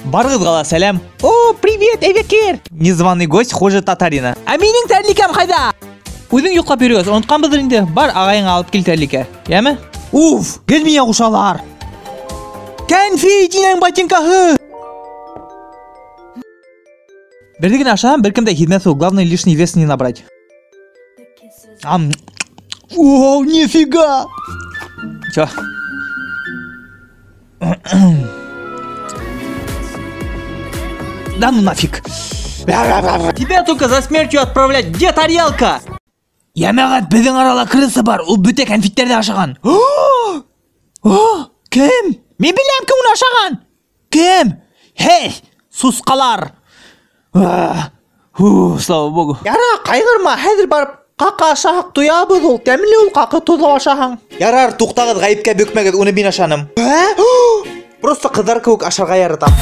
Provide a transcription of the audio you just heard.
Барыңызға сәлем. О, привет, Эвекер. Незваный гость хуже татарина. А менің тәрликем қайда? Өзің ұйықтап бересіз, ұнытқанбыз инде. Бар, ағайыңа алып кел тәрлике. Яме? Уф, келмей құшалар. Кәнфейтинің ботинкаһы. Бердеген ашам, біркімді хидмәту, главное лишний вес не набрать. О, нифига! Чё? Да ну нафиг. Тебя только за смертью отправлять. Где тарелка? Ямағат, біздің арала крыса бар. Ол бүте конфеттерді ашаған. Кім? Мен білем кім оны ашаған. Кім? Хей, сусқалар. Слава богу. Яра, қайғырма, хәзір барып қақа ашақ туябыз ол. Тәмілі ол қақы тозлау ашаған. Ярар, туқтағыз ғайыпқа бөкмәгіз, оны мен ашаным. Просто қыздар көк ашарға яратам.